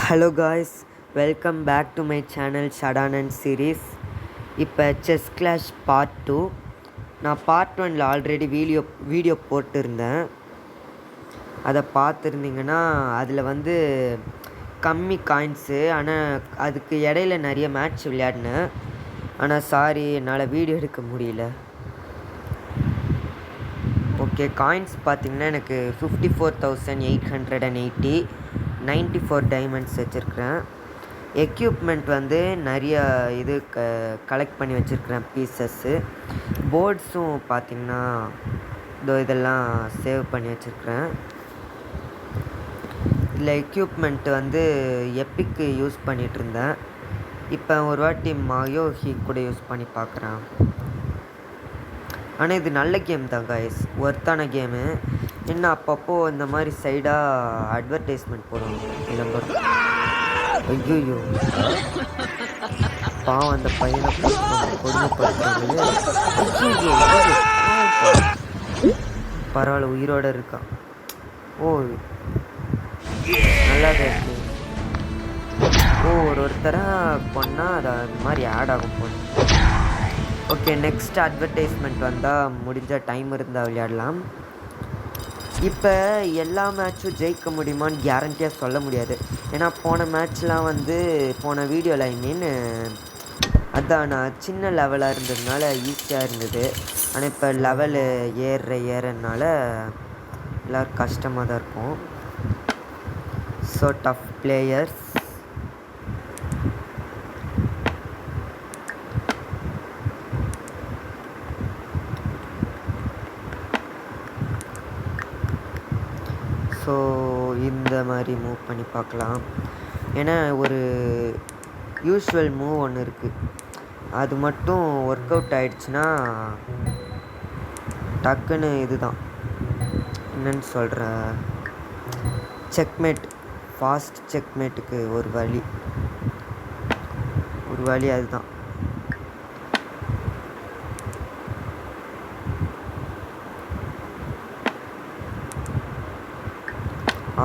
Hello guys, welcome back to my channel Shadanan series. இப்போ chess clash part 2. நான் part 1ல் already video போட்டிருந்தேன். அதை பார்த்துருந்தீங்கன்னா அதில் வந்து கம்மி காயின்ஸு, ஆனால் அதுக்கு இடையில நிறைய மேட்ச் விளையாடினேன். ஆனால் சாரி, என்னால் வீடியோ எடுக்க முடியல. ஓகே, காயின்ஸ் பார்த்திங்கன்னா எனக்கு 54,880, 94 டைமண்ட்ஸ் வச்சுருக்கிறேன். எக்யூப்மெண்ட் வந்து நிறைய இது கலெக்ட் பண்ணி வச்சுருக்கிறேன், பீசஸ்ஸு. போர்ட்ஸும் பார்த்திங்கன்னா இதெல்லாம் சேவ் பண்ணி வச்சுருக்கிறேன். இதில் எக்யூப்மெண்ட் வந்து எப்பிக்கு யூஸ் பண்ணிகிட்ருந்தேன். இப்போ ஒரு வாட்டி மயோஹி கூட யூஸ் பண்ணி பார்க்குறேன். ஆனால் இது நல்ல கேம் தான் காய்ஸ், ஒர்த்தான கேமு. என்ன அப்பப்போ இந்த மாதிரி சைடாக அட்வர்டைஸ்மெண்ட் போடுவாங்க, விளம்பரம். ஐயோ பாவம், அந்த பையனை கொடுமைப்படுத்துறாங்களே. பரவாயில்ல, உயிரோடு இருக்கான். ஓ, நல்லா தான் இருக்கு. ஓ, ஒருத்தராக பண்ணால் அது அந்த மாதிரி ஆட் ஆகும் போது. ஓகே, நெக்ஸ்ட் அட்வர்டைஸ்மெண்ட் வந்தால் முடிஞ்ச டைம் இருந்தால் விளையாடலாம். இப்போ எல்லா மேட்சும் ஜெயிக்க முடியுமான்னு கேரண்டியாக சொல்ல முடியாது. ஏன்னா போன மேட்ச்லாம் வந்து போன வீடியோவில் அதான் நான் சின்ன லெவலாக இருந்ததுனால ஈஸியாக இருந்தது. ஆனால் இப்போ லெவலு ஏறனால எல்லோரும் கஷ்டமாக தான் இருக்கும். So tough players. ஸோ இந்த மாதிரி மூவ் பண்ணி பார்க்கலாம். ஏன்னா ஒரு யூஸ்வல் மூவ் ஒன்று இருக்குது, அது மட்டும் ஒர்க் அவுட் ஆகிடுச்சுன்னா டக்குன்னு இதுதான் என்னன்னு சொல்கிற செக்மேட், ஃபாஸ்ட் செக்மேட்டுக்கு ஒரு வழி அதுதான்.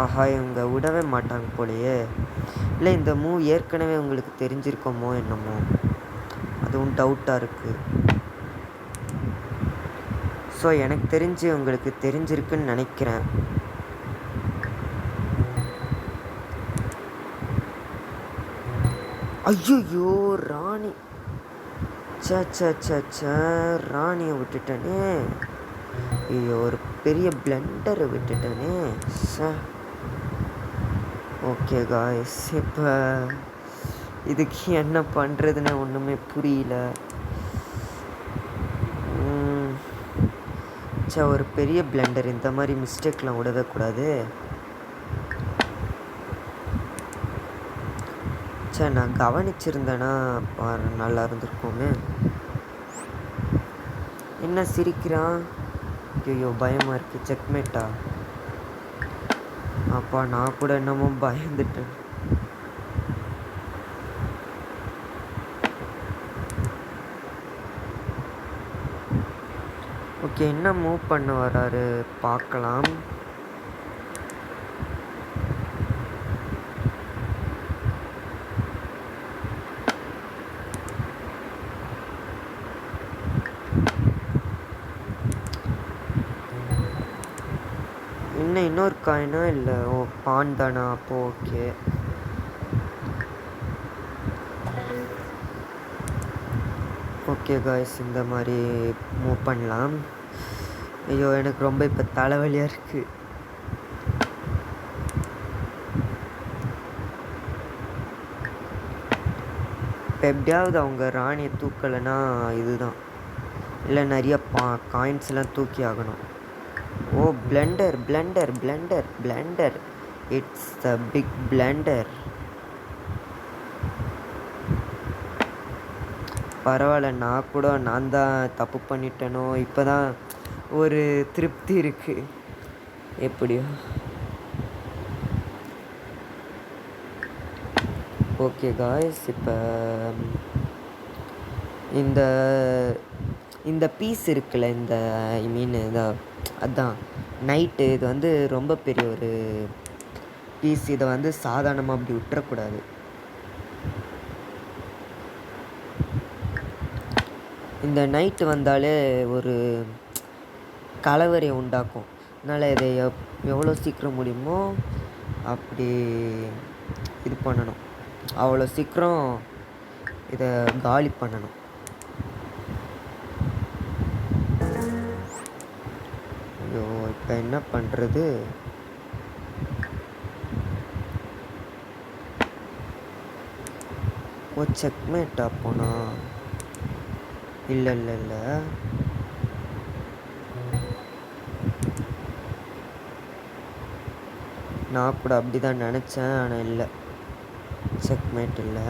ஆஹா, இவங்க விடவே மாட்டாங்க போலையே. இல்லை, இந்த மூவ் ஏற்கனவே உங்களுக்கு தெரிஞ்சிருக்கோமோ என்னமோ, அதுவும் டவுட்டாக இருக்குது. ஸோ எனக்கு தெரிஞ்சு உங்களுக்கு தெரிஞ்சிருக்குன்னு நினைக்கிறேன். ஐயோ, ராணி, ராணியை விட்டுட்டேனே. ஐயோ, ஒரு பெரிய பிளண்டரை விட்டுட்டேனே. ஓகே காய்ஸ், இப்போ இதுக்கு என்ன பண்ணுறதுன்னு ஒன்றுமே புரியல. ஒரு பெரிய பிளண்டர், இந்த மாதிரி மிஸ்டேக்லாம் விடவே கூடாது. நான் கவனிச்சிருந்தேன்னா நல்லா இருந்திருக்கோமே. என்ன சிரிக்கிறான்? ஐயோ, பயமாக இருக்குது. செக்மேட்டா? அப்பா, நான் கூட என்னமோ பயந்துட்டேன். ஓகே, என்ன மூவ் பண்ண வராரு பார்க்கலாம். இன்னொரு காயினா? இல்லை, ஓ பான் தானா? அப்போ ஓகே. ஓகே காய்ஸ், இந்த மாதிரி மூவ் பண்ணலாம். ஐயோ, எனக்கு ரொம்ப இப்போ தலைவலியாக இருக்குது. இப்போ எப்படியாவது அவங்க ராணியை தூக்கலைன்னா இதுதான், இல்லை நிறைய காயின்ஸ்லாம் தூக்கி ஆகணும். Oh, blunder, it's the big blunder. பரவாயில்ல, நான் தான் தப்பு பண்ணிட்டேனோ. இப்போ தான் ஒரு திருப்தி இருக்குது. எப்படியோ ஓகே காய்ஸ், இப்போ இந்த பீஸ் இருக்குல்ல, இந்த இதான் நைட்டு, இது வந்து ரொம்ப பெரிய ஒரு பீஸ். இதை வந்து சாதாரணமாக அப்படி விட்டுறக்கூடாது. இந்த நைட்டு வந்தாலே ஒரு கலவரை உண்டாக்கும். அதனால் இதை எவ்வளோ சீக்கிரம் முடியுமோ அப்படி இது பண்ணணும். அவ்வளோ சீக்கிரம் இதை காலி பண்ணணும். ஐயோ, இப்போ என்ன பண்ணுறது? ஓ, செக்மேட்டா போனா? இல்லை இல்லை இல்லை, நான் கூட அப்படி தான் நினச்சேன். ஆனால் இல்லை, செக்மேட் இல்லை.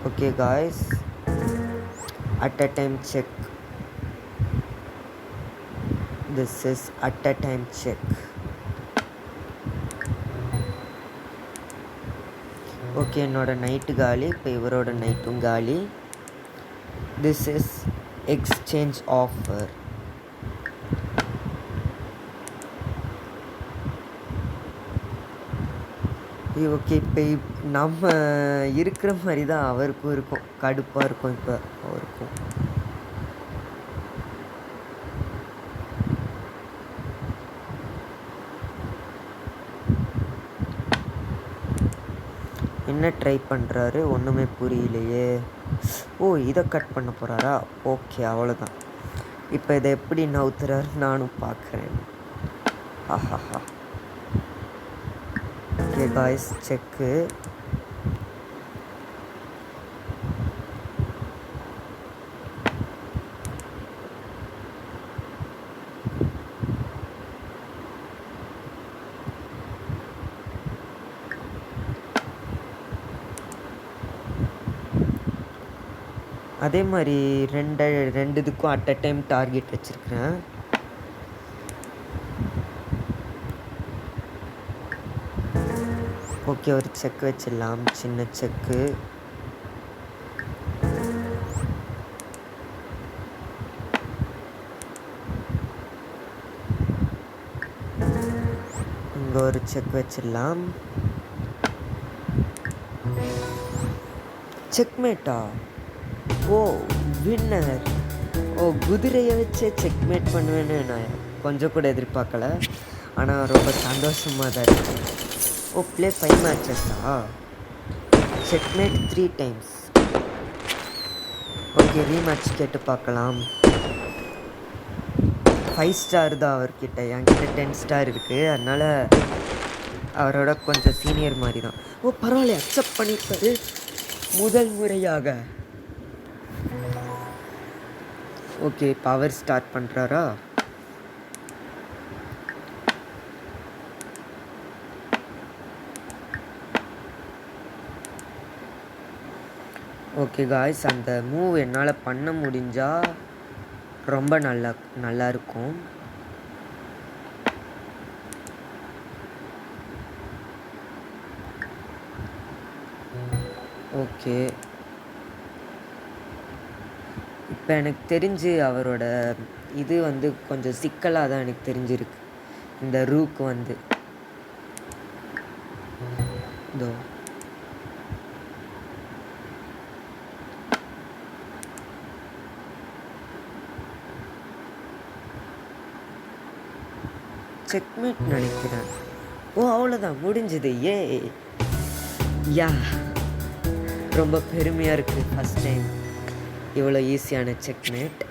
Okay guys, at a time check. This is at a time check. Okay, என்னோட நைட்டு காலி. இப்போ இவரோட நைட்டும் காலி. This is exchange offer. Okay, இப்போ நம்ம இருக்கிற மாதிரி தான் அவருக்கும் இருக்கும். கடுப்பாக இருக்கும் இப்போ அவருக்கும். என்ன ட்ரை பண்ணுறாரு ஒன்றுமே புரியலையே. ஓ, இதை கட் பண்ண போகிறாரா? ஓகே, அவ்வளோதான். இப்போ இதை எப்படி நவுத்துறாரு நானும் பார்க்குறேன். ஆஹாஹா. ஓகே காய்ஸ், செக்கு. அதே மாதிரி ரெண்டு இதுக்கும் அட் அ டைம் டார்கெட் வச்சுருக்கிறேன். ஓகே, ஒரு செக் வச்சிடலாம், சின்ன செக்கு. இங்கே ஒரு செக் வச்சிடலாம். செக்மேட்டா? ஓ, வின்னர். ஓ, குதிரையை வச்சே செக்மேட் பண்ணுவேன்னு நான் கொஞ்சம் கூட எதிர்பார்க்கல. ஆனால் ரொம்ப சந்தோஷமாக தான் இருக்கு. ஓ, ப்ளே 5 மேட்சஸா? Checkmate 3 times. ஓகே, ரீமேட்ச் கேட்டு பார்க்கலாம். 5 ஸ்டார் தான் அவர்கிட்ட. என்கிட்ட 10 ஸ்டார் இருக்குது. அதனால் அவரோட கொஞ்சம் சீனியர் மாதிரி தான். ஓ, பரவாயில்ல, அக்செப்ட் பண்ணிப்பாரு முதல் முறையாக. ஓகே, பவர் ஸ்டார்ட் பண்ணுறாரா? ஓகே காய்ஸ், அந்த மூவ் என்னால் பண்ண முடிஞ்சால் ரொம்ப நல்லா இருக்கும். ஓகே, இப்போ எனக்கு தெரிஞ்சு அவரோட இது வந்து கொஞ்சம் சிக்கலாக தான் எனக்கு தெரிஞ்சிருக்கு. இந்த ரூக்கு வந்து இதோ செக்மேட் நினைக்கிறேன். ஓ, அவ்வளோதான், முடிஞ்சது. யா, ரொம்ப பெருமையாக இருக்குது. ஃபஸ்ட் டைம் இவ்வளோ ஈஸியான செக்மேட்.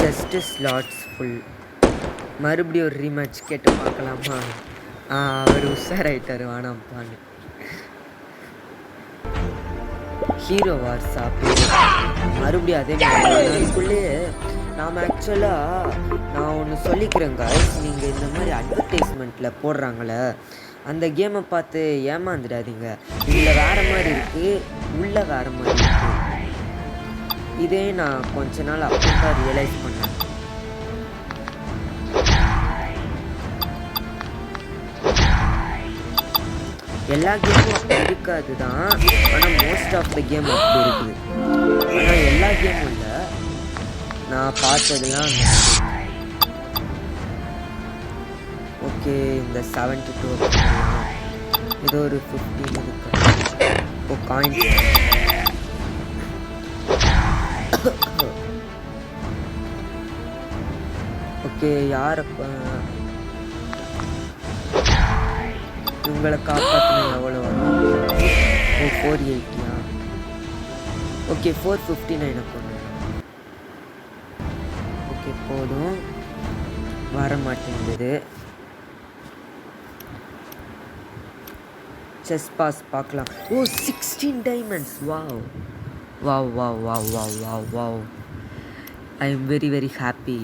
Just slots full. மறுபடியும் ஒரு ரீமேட்ச் கேட்டு பார்க்கலாமா? அவர் உஷாராயிட்டார், வேணாம்ப்பான்னு. ஹீரோ வார்ஸா மறுபடியும் அதே மாதிரி. அதுக்குள்ளேயே நாம் ஆக்சுவலாக நான் ஒன்று சொல்லிக்கிறேங்க, நீங்கள் இந்த மாதிரி அட்வர்டைஸ்மெண்ட்டில் போடுறாங்களே அந்த கேமை பார்த்து ஏமாந்துடாதீங்க. இதில் வேறு மாதிரி இருக்குது, உள்ளே வேறு மாதிரி இருக்குது. இதே நான் கொஞ்ச நாள் அப்போ தான் ரியலைஸ் பண்ணேன். எல்லா கேமும் அப்படி இருக்காது தான், ஆனால் மோஸ்ட் ஆஃப் த கேம் அப்படி இருக்குது. ஆனால் எல்லா கேமும் இல்லை, நான் பார்த்ததுலாம் ஓகே இந்த 72 ஏதோ ஒரு 15 இருக்கு. ஓ காயின். ஓகே யார் இவங்களை காப்பாற்றின எவ்வளோ வரும்? ஓ 480. ஓகே 459 கொண்டு. ஓகே போதும், வர மாட்டேங்குது. செஸ் பாஸ் பார்க்கலாம். Oh 16 diamonds. Wow wow wow wow wow wow wow. I am very very happy.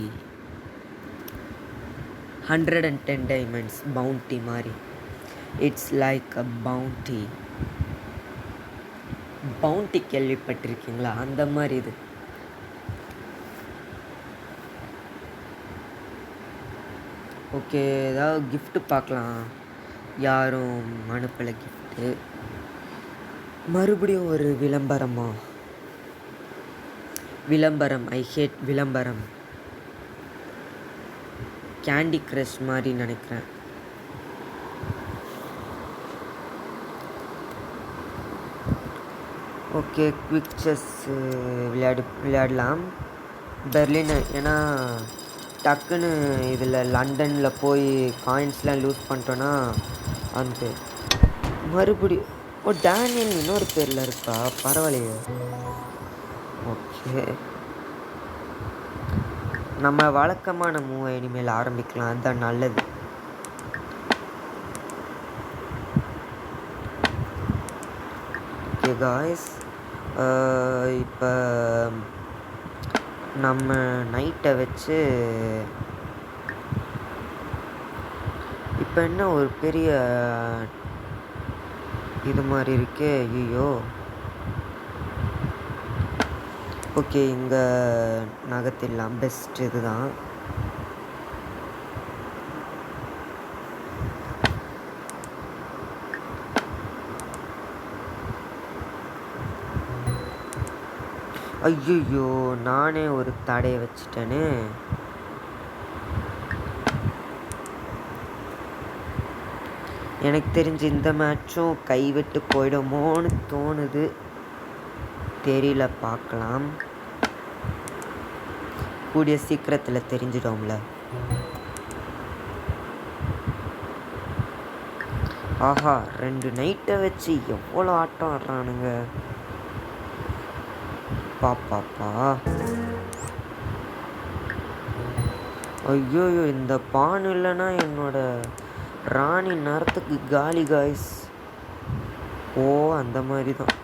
110 diamonds bounty மாதிரி. It's like a bounty. Bounty கேள்விப்பட்டிருக்கீங்களா? அந்த மாதிரி இது. ஓகே ஏதாவது கிஃப்ட்டு பார்க்கலாம். யாரும் அனுப்பலை கிஃப்ட்டு. மறுபடியும் ஒரு விளம்பரமா? விளம்பரம். ஐ ஹேட் விளம்பரம். கேண்டி க்ரஷ் மாதிரி நினைக்கிறேன். ஓகே குவிக் செஸ் விளையாடலாம். பெர்லின், ஏன்னா டக்குன்னு இதில் லண்டனில் போய் காயின்ஸ்லாம் லூஸ் பண்ணிட்டோன்னா அந்த மறுபடியும். ஓ டேனியல் இன்னொரு பேரில் இருக்கா? பரவாயில்லையே. ஓகே நம்ம வழக்கமான மூவை இனிமேல் ஆரம்பிக்கலாம், அதுதான் நல்லது. ஓகே காய்ஸ், இப்போ நம்ம நைட்டை வச்சு இப்போ என்ன ஒரு பெரிய இது மாதிரி இருக்கே. ஐயோ. ஓகே இங்கே நகர்த்திடலாம். பெஸ்ட் இதுதான். ஐயோ நானே ஒரு தடையை வச்சிட்டேனே. எனக்கு தெரிஞ்சு இந்த மேட்சும் கைவிட்டு போயிடுமோன்னு தோணுது. தெரியல, பார்க்கலாம். கூடிய சீக்கிரத்தில் தெரிஞ்சிடும்ல. ஆஹா 2 நைட்டை வச்சு எவ்வளோ ஆட்டம் ஆடுறானுங்க பாப்பாப்பா. ஐயோ இந்த பான் இல்லைன்னா என்னோட ராணி நேரத்துக்கு காலி காய்ஸ். ஓ அந்த மாதிரி தான்.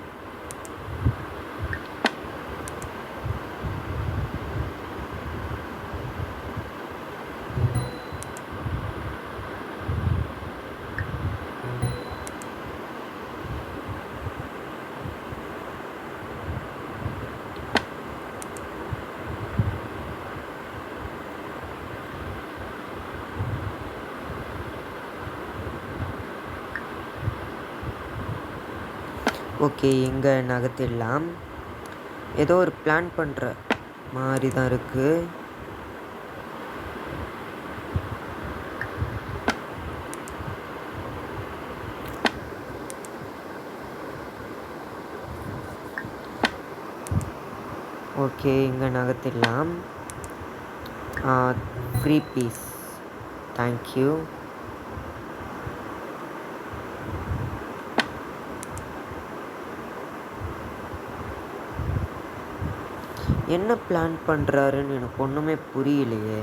ஓகே எங்கே நகர்த்திடலாம். ஏதோ ஒரு பிளான் பண்ணுற மாதிரி தான் இருக்குது. ஓகே இங்கே நகர்த்திடலாம். Free piece, thank you. என்ன பிளான் பண்ணுறாருன்னு எனக்கு ஒன்றுமே புரியலையே.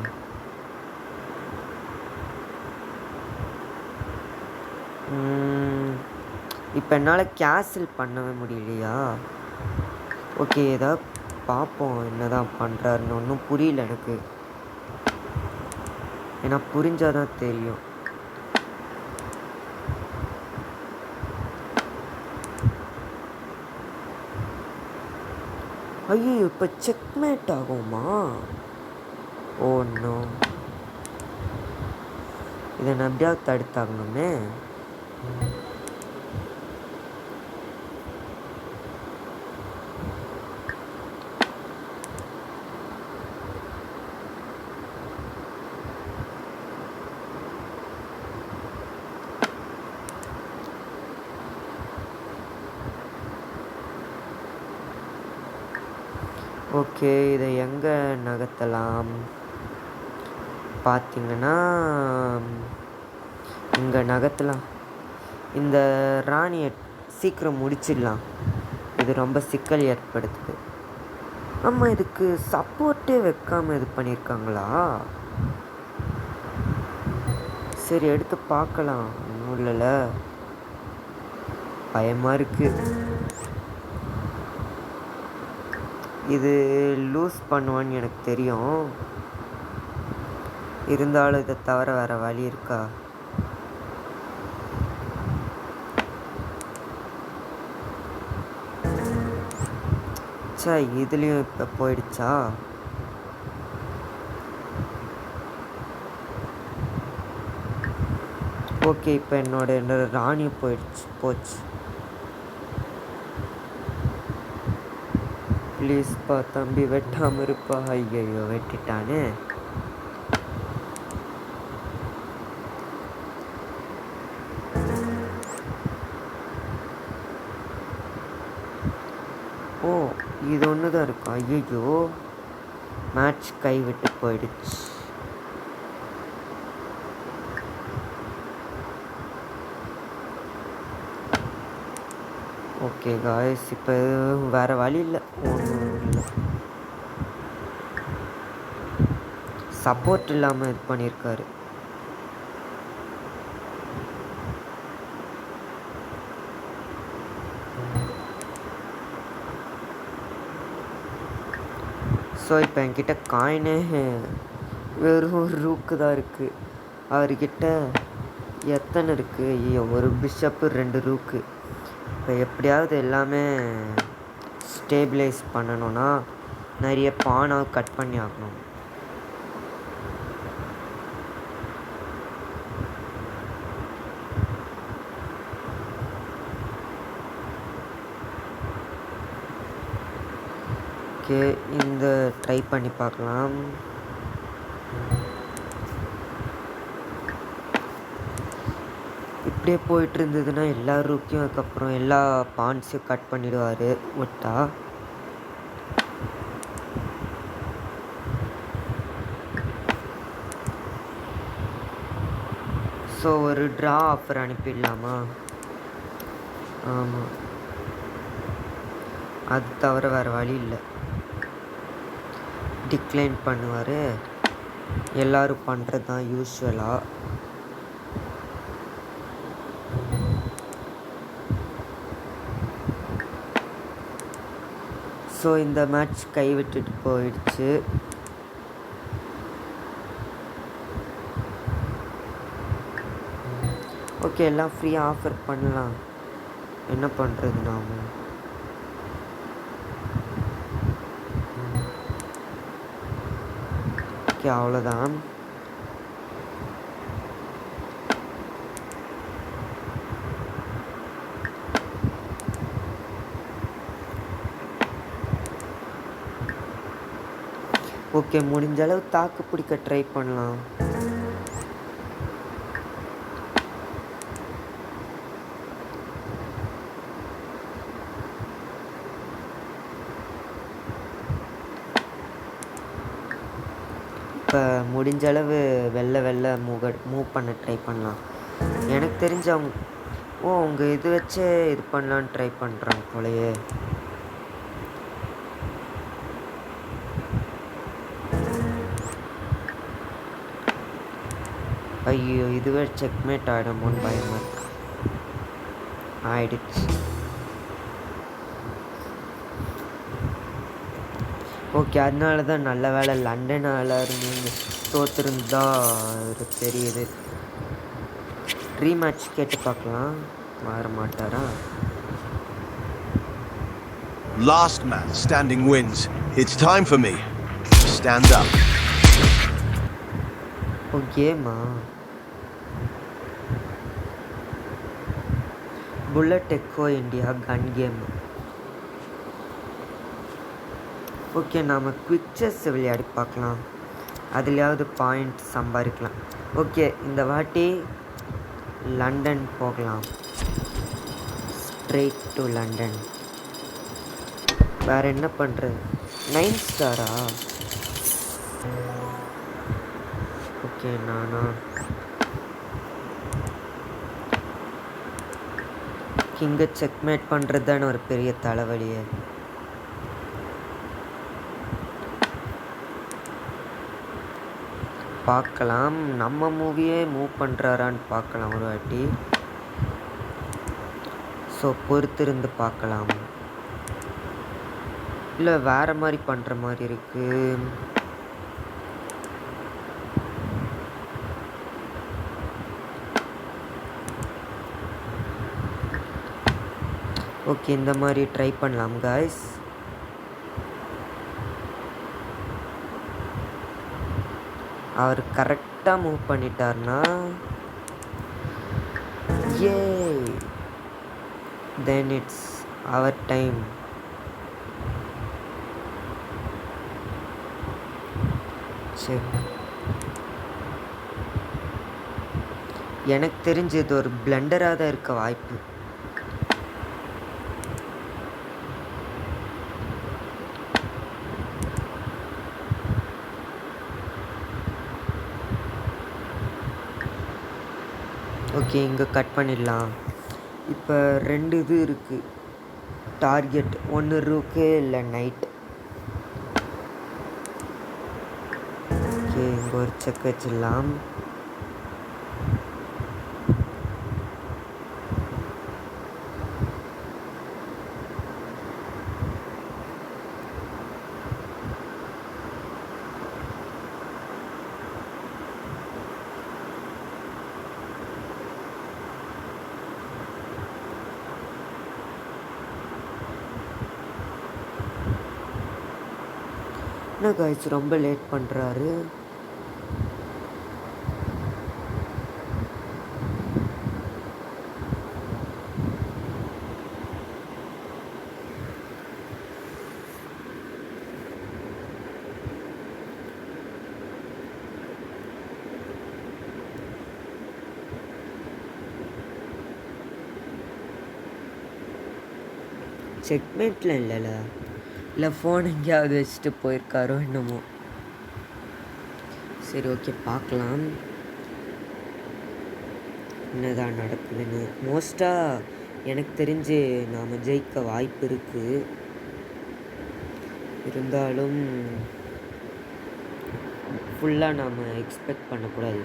இப்போ என்னால் கேன்சல் பண்ணவே முடியலையா? ஓகே ஏதாவது பார்ப்போம் என்ன தான் பண்ணுறாருன்னு. ஒன்றும் புரியல எனக்கு. ஏன்னா புரிஞ்சால் தான் தெரியும். ஐயோ இப்போ செக்மேட் ஆகுமா? ஓ நோ, இதை நான் எப்படியாவது தடுத்தாகணுமே. ஓகே, இதை எங்கே நகர்த்தலாம் பார்த்தீங்கன்னா, இங்கே நகர்த்தலாம். இந்த ராணியை சீக்கிரம் முடிச்சிடலாம். இது ரொம்ப சிக்கல் ஏற்படுத்துது. ஆமாம், இதுக்கு சப்போர்ட்டே வைக்காமல் இது பண்ணியிருக்காங்களா? சரி, எடுத்து பார்க்கலாம். ஒன்றும் இல்லைல்ல, பயமாக இருக்குது. இது லூஸ் பண்ணுவான்னு எனக்கு தெரியும். இருந்தாலும் இதை தவிர வேறு வழி இருக்கா? சரி, இதுலேயும் இப்போ போயிடுச்சா? ஓகே, இப்போ என்னோட ராணி போச்சு. ப்ளீஸ்ப்பா தம்பி, வெட்டாமல் இருப்பா. ஐயோ, வெட்டிட்டானே. ஓ, இது ஒன்று தான் இருக்கும். ஐயோ, மேட்ச் கைவிட்டு போயிடுச்சு. ஓகே காய்ஸ், இப்போ வேறு வழி இல்லை. ஒன்றும் இல்லை, சப்போர்ட் இல்லாமல் இது பண்ணியிருக்காரு. ஸோ இப்போ என்கிட்ட காயினே வெறும் ஒரு ரூக்கு தான் இருக்குது. அவர்கிட்ட எத்தனை இருக்குது? ஐயோ, ஒரு பிஷப்பு 2 ரூக்கு. இப்போ எப்படியாவது எல்லாமே ஸ்டேபிளைஸ் பண்ணணும்னா நிறைய பானாக கட் பண்ணி ஆகணும். ஓகே, இந்த ட்ரை பண்ணி பார்க்கலாம். இப்படியே போயிட்டு இருந்ததுன்னா எல்லா ரூக்கையும் அதுக்கப்புறம் எல்லா பான்ஸையும் கட் பண்ணிடுவார் விட்டா. ஸோ ஒரு ட்ரா ஆஃபர் அனுப்பிடலாமா? ஆமாம், அது தவிர வேறு வழி இல்லை. டிக்ளைன் பண்ணுவார். எல்லோரும் பண்ணுறது தான் யூஸ்வலாக. ஸோ இந்த மேட்ச் கைவிட்டுட்டு போயிடுச்சு. ஓகே, எல்லாம் ஃப்ரீயாக ஆஃபர் பண்ணலாம். என்ன பண்ணுறது நாம்? ஓகே, அவ்வளோதான். ஓகே, முடிஞ்ச அளவு தாக்கு பிடிக்க ட்ரை பண்ணலாம். இப்போ முடிஞ்ச அளவு வெளில மூவ் பண்ண ட்ரை பண்ணலாம். எனக்கு தெரிஞ்ச அவங்க இது வச்சே இது பண்ணலான்னு ட்ரை பண்ணுறாங்க போலயே. ஐயோ, இதுவே செக்மேட் ஆகிடுமோன்னு பயமாக இருக்கு. ஆயிடுச்சு. ஓகே, அதனால தான் நல்ல வேலை லண்டனால் இருந்து தோற்றுருந்தா தெரியுது. ரீமேட்ச் கேட்டு பார்க்கலாம். வர மாட்டாரா? Last man standing wins. It's time for me. Stand up. ஓ, கேமா? புல்லட் எக்கோ இண்டியா கன் கேம். ஓகே, நாம் குவிக் செஸ் விளையாடி பார்க்கலாம். அதுலேயாவது பாயிண்ட் சம்பாதிக்கலாம். ஓகே, இந்த வாட்டி லண்டன் போகலாம். Straight to London. வேறு என்ன பண்ணுறது? 9 ஸ்டாரா? ஓகே நானா கிங்கை செக்மேட் பண்ணுறது தானே ஒரு பெரிய தலைவலியை. பார்க்கலாம், நம்ம மூவியே மூவ் பண்ணுறாரான்னு பார்க்கலாம் ஒரு வாட்டி. ஸோ பொறுத்திருந்து பார்க்கலாம். இல்லை வேறு மாதிரி பண்ணுற மாதிரி இருக்குது. ஓகே இந்த மாதிரி ட்ரை பண்ணலாம் காய்ஸ். அவர் கரெக்டாக மூவ் பண்ணிட்டார்னா ஏ தென் இட்ஸ் அவர் டைம். சரி எனக்கு தெரிஞ்சு இது ஒரு பிளண்டராக தான் இருக்க வாய்ப்பு. ஓகே இங்கே கட் பண்ணிடலாம். இப்போ 2 இது இருக்குது டார்கெட். ஒன்று ரூக்கு இல்லை நைட். ஓகே இங்கே ஒரு செக் வச்சிடலாம். என்ன காய்ச்சி ரொம்ப லேட் பண்ணுறாரு. செக்மேட்டில் இல்லைல்ல, இல்லை ஃபோன் எங்கேயாவது வச்சுட்டு போயிருக்காரோ என்னமோ. சரி ஓகே பார்க்கலாம் என்னதான் நடக்குதுன்னு. மோஸ்ட்டாக எனக்கு தெரிஞ்சு நாம் ஜெயிக்க வாய்ப்பு இருக்குது. இருந்தாலும் ஃபுல்லாக நாம் எக்ஸ்பெக்ட் பண்ணக்கூடாது.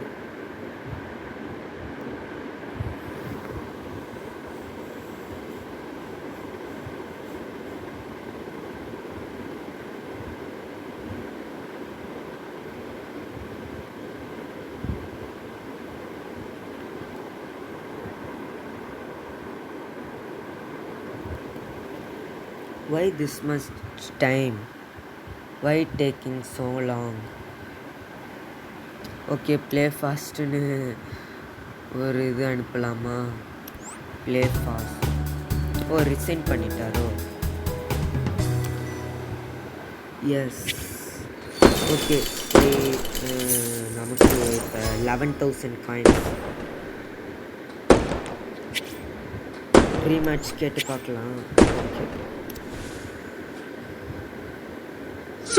Why this much time? Why taking so long? Okay play ஃபாஸ்ட்டுன்னு ஒரு இது அனுப்பலாமா? Play fast. ஓ ரிசைன் பண்ணிட்டாரோ? Yes okay. நமக்கு இப்போ 11,000 காயின். ரீமேட்ச் கேட்டு பார்க்கலாம். ஓகே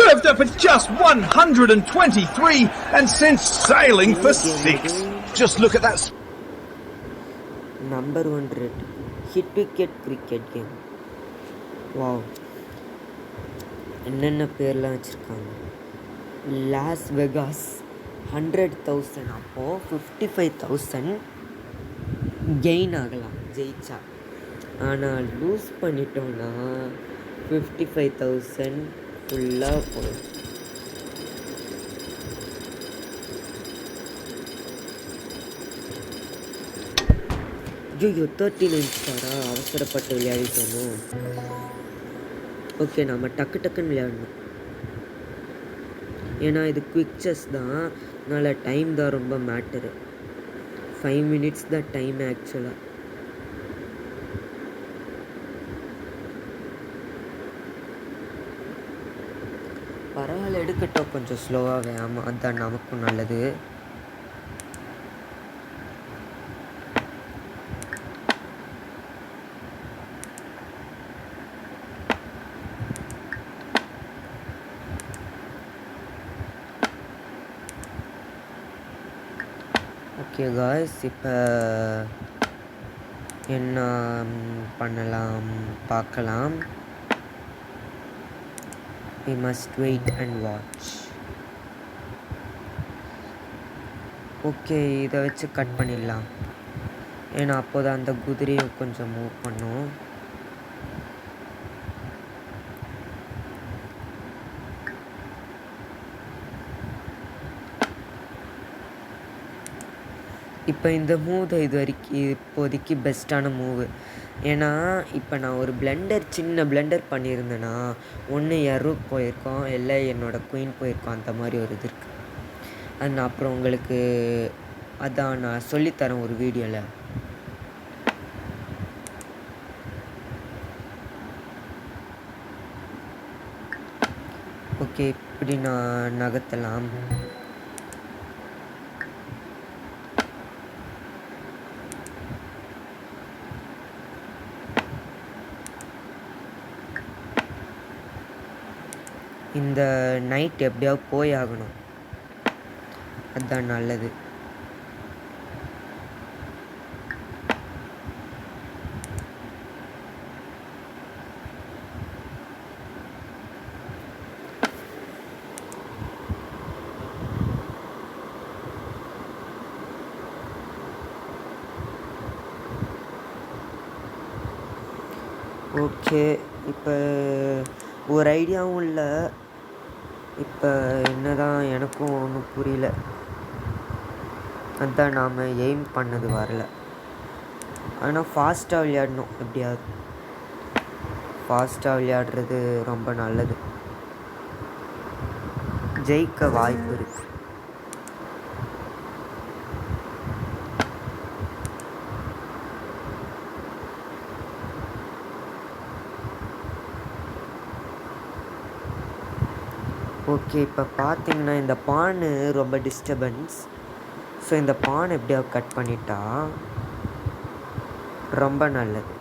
served up at just 123 and sent sailing for 6. Just look at that. Number 1 hit wicket cricket game. Wow. என்னென்ன பேர்லாம் வச்சுருக்காங்க. Las Vegas 100,000. அப்போது 55,000 கெயின் ஆகலாம் ஜெயிச்சா. ஆனால் லூஸ் பண்ணிட்டோன்னா 55,000 ஃபுல்லாக போகும். ஐயோ 39 ஸ்டாரா? அவசரப்பட்டு விளையாடிட்டோமோ? ஓகே நம்ம டக்குன்னு விளையாடணும். ஏன்னா இது குவிக் செஸ் தான், அதனால் டைம் தான் ரொம்ப மேட்டரு. 5 minutes தான் டைம் ஆக்சுவலாக. பரவாயில்ல எடுக்கட்டும் கொஞ்சம் ஸ்லோவாகவே. ஆமாம் அதுதான் நமக்கும் நல்லது. ஓகே காய்ஸ், இப்போ என்ன பண்ணலாம் பார்க்கலாம். We must wait and watch. Okay, இதை வச்சு கட் பண்ணிடலாம். ஏன்னா அப்போதான் அந்த குதிரையை கொஞ்சம் மூவ் பண்ணும். இப்போ இந்த மூவ் தான் இது வரைக்கும் இப்போதைக்கு பெஸ்ட்டான மூவு. ஏன்னா இப்போ நான் ஒரு சின்ன பிளெண்டர் பண்ணியிருந்தேன்னா ஒன்று என் போயிருக்கோம், இல்லை என்னோடய குயின் போயிருக்கோம். அந்த மாதிரி ஒரு இது இருக்குது. அது நான் அப்புறம் உங்களுக்கு அதான் நான் சொல்லித்தரேன் ஒரு வீடியோவில். ஓகே, இப்படி நான் நகர்த்தலாம். இந்த நைட் எப்படியாவது போய் ஆகணும், அதுதான் நல்லது. ஓகே, இப்போ ஒரு ஐடியாவும் இல்லை. இப்போ என்னதான் எனக்கும் ஒன்றும் புரியல. அதுதான் நாம் எய்ம் பண்ணது வரல. ஆனால் ஃபாஸ்ட்டாக விளையாடணும். எப்படியாவது ஃபாஸ்ட்டாக விளையாடுறது ரொம்ப நல்லது. ஜெயிக்க வாய்ப்பு இருக்குது. ஓகே, இப்போ பார்த்தீங்கன்னா இந்த பான் ரொம்ப டிஸ்டர்பன்ஸ். ஸோ இந்த பான் எப்படியாவது கட் பண்ணிட்டா ரொம்ப நல்லது.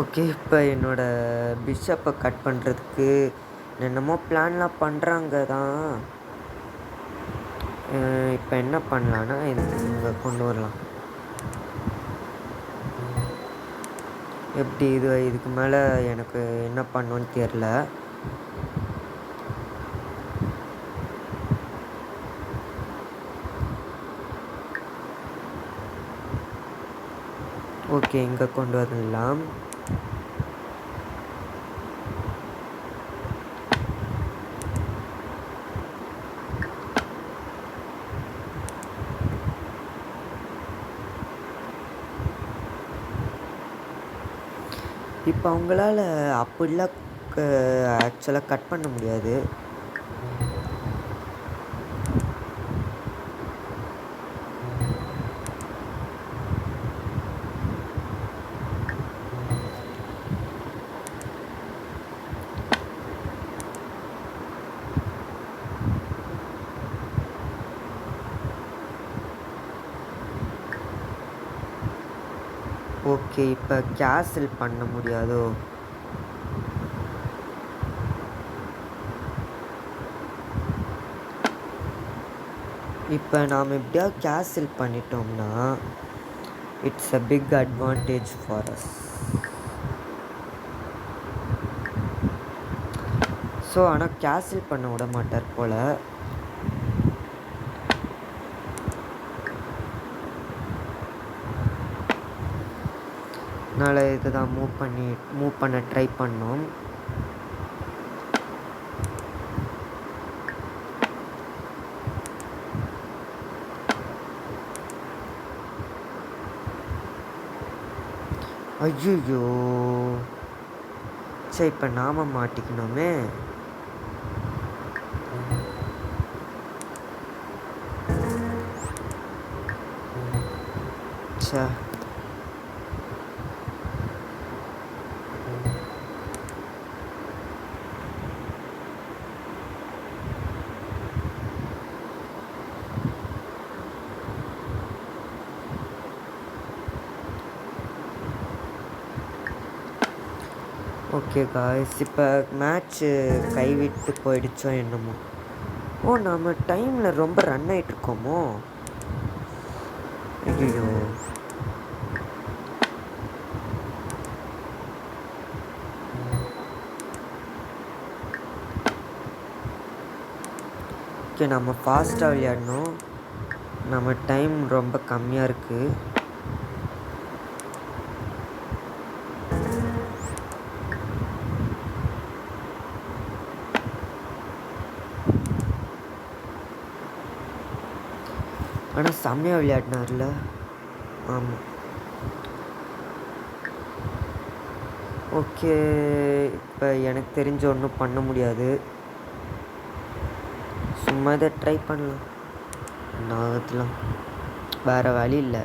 ஓகே, இப்போ என்னோடய பிஷப்பை கட் பண்ணுறதுக்கு என்னமோ பிளான்லாம் பண்ணுறாங்க தான். இப்போ என்ன பண்ணலான்னா இங்கே கொண்டு வரலாம். எப்படி இதுக்கு மேலே எனக்கு என்ன பண்ணணுன்னு தெரில. ஓகே, இங்கே கொண்டு வரலாம். இப்போ அவங்களால அப்படிலாம் ஆக்சுவலாக கட் பண்ண முடியாது. ஓகே, இப்போ கேன்சல் பண்ண முடியாதோ? இப்போ நாம் எப்படியாவது கேன்சல் பண்ணிட்டோம்னா it's a big advantage for us. So ஆனால் கேன்சல் பண்ண விட மாட்டார் போல். அதனால் இதை தான் மூவ் பண்ண ட்ரை பண்ணோம். ஐயோ, சரி இப்போ நாம மாட்டிக்கணுமே. சே, ஓகே காய்ஸ், இப்போ மேட்ச்சு கைவிட்டு போயிடுச்சோ என்னமோ. ஓ, நம்ம டைமில் ரொம்ப ரன் ஆகிட்ருக்கோமோ. ஐயோ, ஓகே நம்ம ஃபாஸ்ட்டாக விளையாடணும். நம்ம டைம் ரொம்ப கம்மியாக இருக்குது. ஆனால் செம்மையாக விளையாடினார்ல. ஆமாம். ஓகே, இப்போ எனக்கு தெரிஞ்ச ஒன்றும் பண்ண முடியாது. சும்மா இதை ட்ரை பண்ணலாம். நாகத்தெலாம் வேறு வழி இல்லை.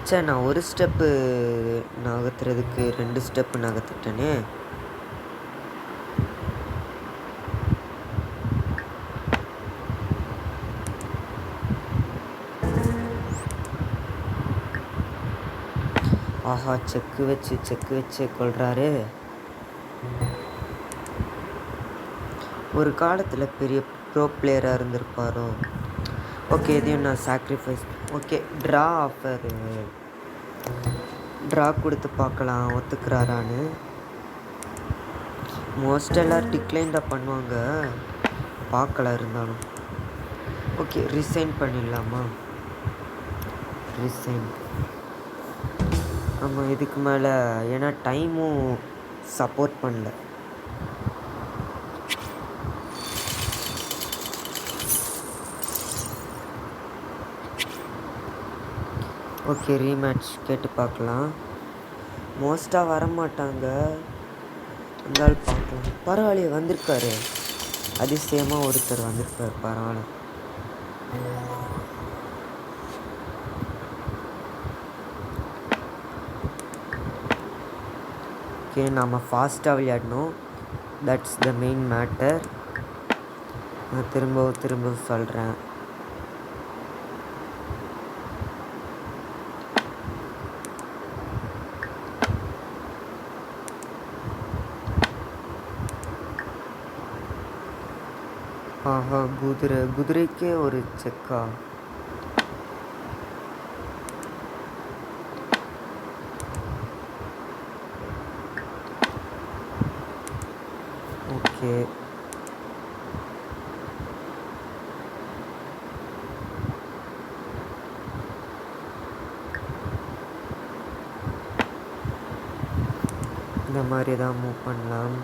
சரி, நான் ஒரு ஸ்டெப்பு நகர்த்துறதுக்கு 2 ஸ்டெப்பு நகர்த்துட்டேனே. ஆஹா, செக்கு வச்சு கொள்றாரு. ஒரு காலத்தில் பெரிய ப்ரோ பிளேயராக இருந்திருப்பாரோ. ஓகே, இதையும் நான் சாக்ரிஃபைஸ். ஓகே, ட்ரா கொடுத்து பார்க்கலாம் ஒத்துக்கிறாரான்னு. மோஸ்ட் எல்லோரும் டிக்ளைன் தான் பண்ணுவாங்க, பார்க்கல இருந்தாலும். ஓகே, ரிசைன் பண்ணிடலாமா? ரிசைன். ஆமாம், இதுக்கு மேலே ஏன்னா டைமும் சப்போர்ட் பண்ணல. ஓகே, ரீமேட்ச் கேட்டு பார்க்கலாம். மோஸ்ட்டாக வரமாட்டாங்க, இருந்தாலும் பார்க்கலாம். பரவாயில்லையே, வந்திருக்காரு. அதிசயமாக ஒருத்தர் வந்திருக்காரு, பரவாயில்ல. ஓகே, நாம் ஃபாஸ்ட்டாக விளையாடணும். That's the main matter. நான் திரும்பவும் சொல்கிறேன். ஆஹா, குதிரைக்கே ஒரு செக்கா? ஓகே, இந்த மாதிரி தான் மூவ் பண்ணலாம்.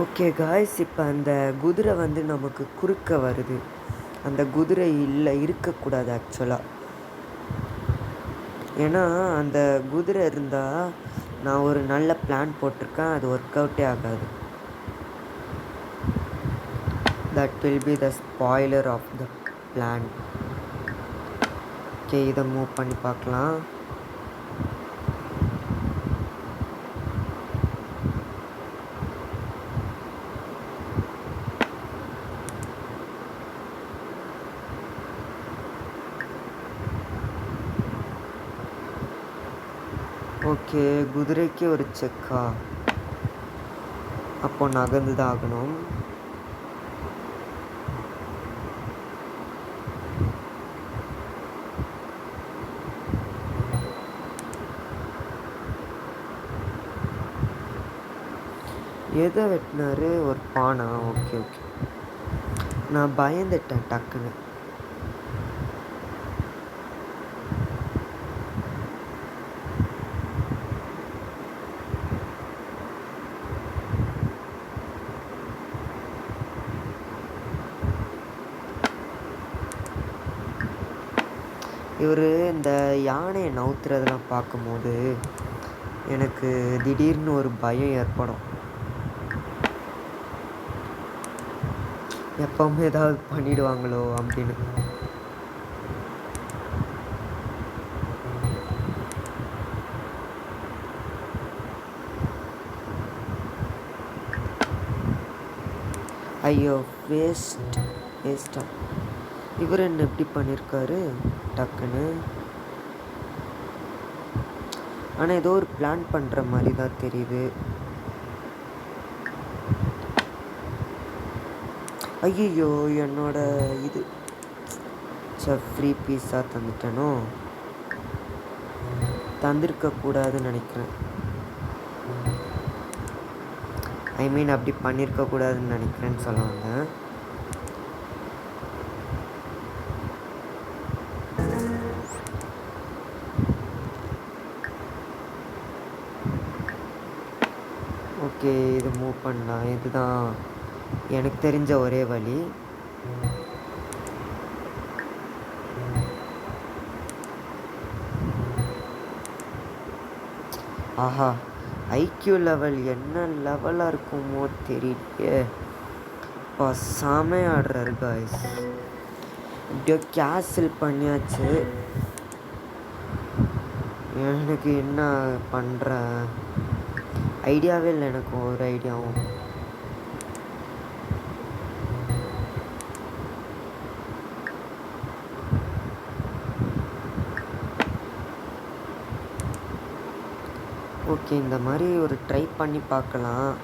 ஓகே காய்ஸ், இப்போ அந்த குதிரை வந்து நமக்கு குறுக்க வருது. அந்த குதிரை இருக்கக்கூடாது ஆக்சுவலாக. ஏன்னா அந்த குதிரை இருந்தால் நான் ஒரு நல்ல பிளான் போட்டிருக்கேன், அது ஒர்க் அவுட்டே ஆகாது. That will be the spoiler of the plan. Okay, இதை மூவ் பண்ணி பார்க்கலாம். ஓகே, குதிரைக்கு ஒரு செக்கா? அப்போ நகர்ந்து தான் ஆகணும். எதை வெட்டினாரு? ஒரு பானா? ஓகே, நான் பயந்துட்டேன் டக்குன்னு. இவர் இந்த யானையை நவுத்துறதெல்லாம் பார்க்கும்போது எனக்கு திடீர்னு ஒரு பயம் ஏற்படும். எப்பவுமே ஏதாவது பண்ணிடுவாங்களோ அப்படின்னு. ஐயோ வேஸ்டா. இவர் என்ன எப்படி பண்ணியிருக்காரு டக்குன்னு. ஆனால் ஏதோ ஒரு பிளான் பண்ணுற மாதிரி தான் தெரியுது. ஐயோ என்னோட இது ஃப்ரீ பீஸாக தந்துட்டேனோ. தந்திருக்கக்கூடாதுன்னு நினைக்கிறேன். ஐ மீன் அப்படி பண்ணியிருக்கக்கூடாதுன்னு நினைக்கிறேன்னு சொல்ல வந்தேன். ஓகே, இது மூவ் பண்ணலாம். இதுதான் எனக்கு தெரிஞ்ச ஒரே வழி. ஆஹா, ஐக்யூ லெவல் என்ன லெவலாக இருக்குமோ தெரியலையே. இப்போ செமையாக ஆடுறாரு காய்ஸ். இப்படியோ கேன்சல் பண்ணியாச்சு. எனக்கு என்ன பண்ணுற ஐடியாவே இல்லை. எனக்கு ஒரு ஐடியாவும். ஓகே, இந்த மாதிரி ஒரு ட்ரை பண்ணி பார்க்கலாம்.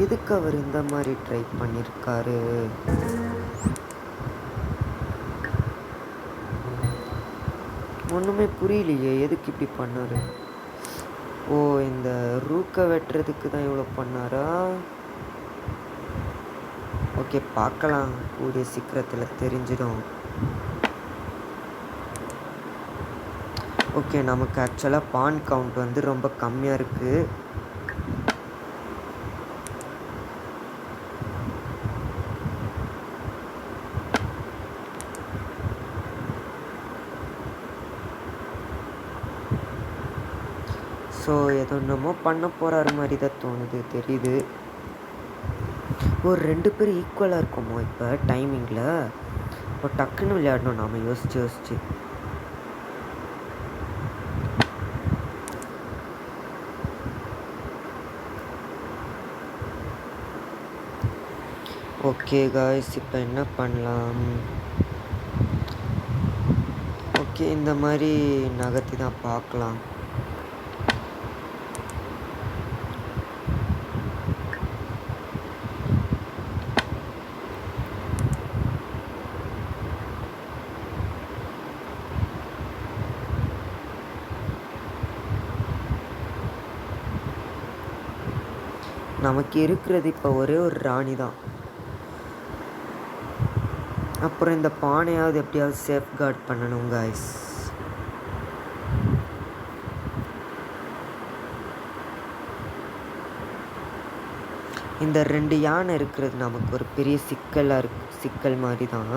எதுக்கு அவர் இந்த மாதிரி ட்ரை பண்ணியிருக்காரு? ஒன்றுமே புரியலையே, எதுக்கு இப்படி பண்ணாரு? ஓ, இந்த ரூக்கை வெட்டுறதுக்கு தான் இவ்வளோ பண்ணாரா? ஓகே, பார்க்கலாம், கூடிய சீக்கிரத்தில் தெரிஞ்சிடும். ஓகே, நமக்கு ஆக்சுவலாக பான் கவுண்ட் வந்து ரொம்ப கம்மியாக இருக்குது. ஸோ எதோ என்னமோ பண்ண போகிறாரு மாதிரி தான் தோணுது, தெரியுது. ஒரு 2 பேர் ஈக்குவலாக இருக்குமோ இப்போ டைமிங்கில். இப்போ டக்குன்னு விளையாடணும் நாம் யோசிச்சு. ஓகே காய்ஸ், இப்போ என்ன பண்ணலாம்? ஓகே, இந்த மாதிரி நகர்த்தி தான் பார்க்கலாம். நமக்கு இருக்கிறது இப்போ ஒரே ஒரு ராணி தான். அப்புறம் இந்த பானையாவது எப்படியாவது சேஃப் கார்ட் பண்ணணும் காய்ஸ். இந்த 2 யானை இருக்கிறது நமக்கு ஒரு பெரிய சிக்கல் மாதிரி தான்.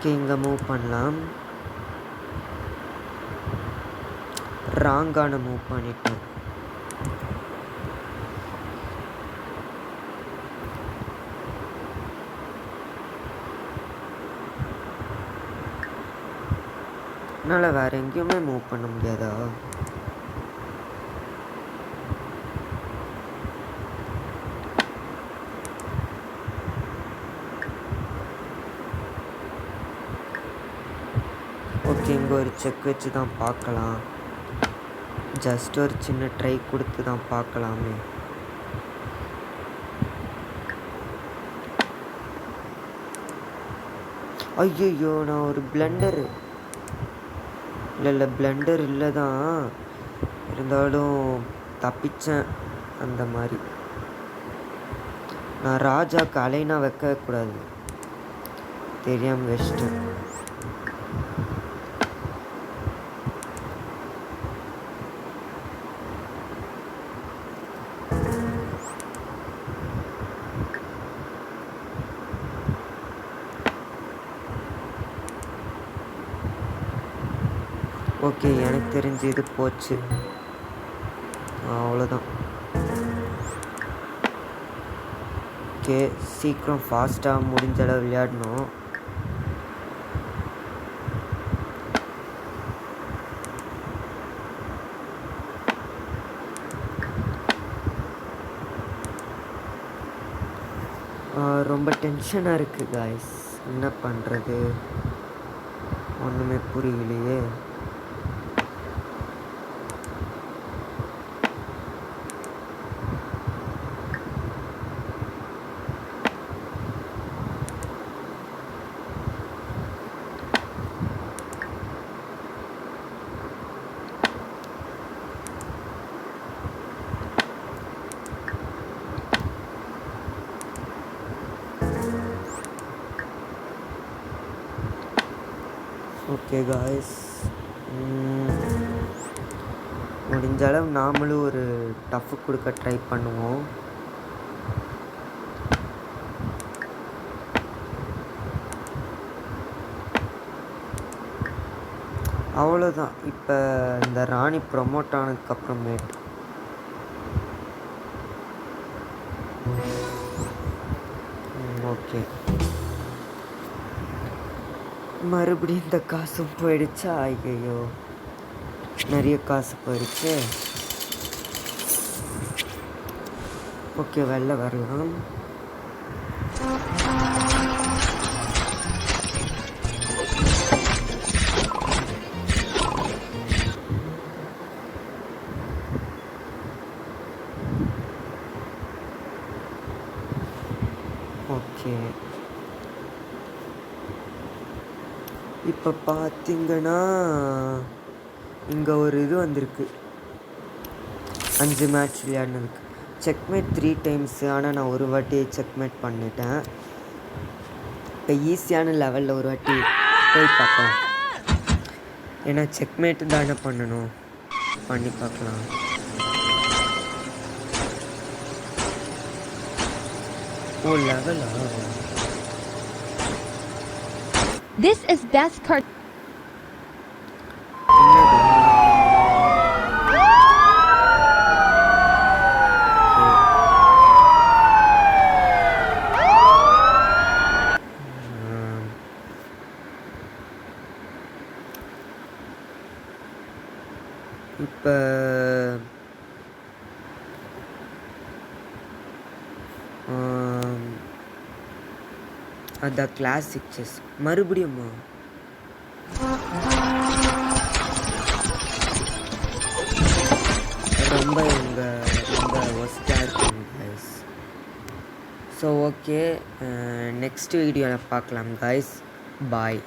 ஓகே, இங்கே மூவ் பண்ணலாம். ராங்கான மூவ் பண்ணிட்டேன். என்னால் வேறு எங்கேயுமே மூவ் பண்ண முடியாதா? ஓகே, இங்கே ஒரு செக் வச்சு தான் பார்க்கலாம். ஜஸ்ட் ஒரு சின்ன ட்ரை கொடுத்து தான் பார்க்கலாமே. ஐயோ, நான் ஒரு பிளெண்டர் பிளெண்டர் இல்லை தான், இருந்தாலும் தப்பிச்சேன். அந்த மாதிரி நான் ராஜாக்கு அலைனா வைக்கக்கூடாது. தெரியாமல் வச்சிட்டேன். ஓகே, எனக்கு தெரிஞ்சு இது போச்சு. அவ்வளோதான். ஓகே, சீக்கிரம் ஃபாஸ்ட்டாக முடிஞ்ச அளவு விளையாடணும். ரொம்ப டென்ஷனாக இருக்குது காய்ஸ். என்ன பண்ணுறது ஒன்றுமே புரியலையே. ஓகே காய்ஸ், முடிஞ்ச அளவு நாமளும் ஒரு டஃப் கொடுக்க ட்ரை பண்ணுவோம். அவ்வளோதான். இப்போ இந்த ராணி ப்ரொமோட் ஆனதுக்கப்புறமேட்டு ஓகே, மறுபடியும் இந்த காசும் போயிடுச்சா? ஐயோ, நிறைய காசு போயிடுச்சு. ஓகே, வெளில வரலாம். ஓகே, இப்போ பார்த்தீங்கன்னா இங்கே ஒரு இது வந்திருக்கு, 5 மேட்ச் விளையாடினதுக்கு செக்மேட் 3 டைம்ஸு. ஆனால் நான் ஒரு வாட்டி செக்மேட் பண்ணிட்டேன். இப்போ ஈஸியான லெவலில் ஒரு வாட்டி போய் பார்க்கலாம். ஏன்னா செக்மேட்டு தானே பண்ணணும், பண்ணி பார்க்கலாம். ஓ, லெவலா? This is best card. இப்போ அதான் கிளாசிக் செஸ் மறுபடியுமா? ரொம்ப ஒஸ்ட்டாக இருக்குங்க கைஸ். ஸோ ஓகே, நெக்ஸ்ட் வீடியோவில் பார்க்கலாம் கைஸ். பாய்.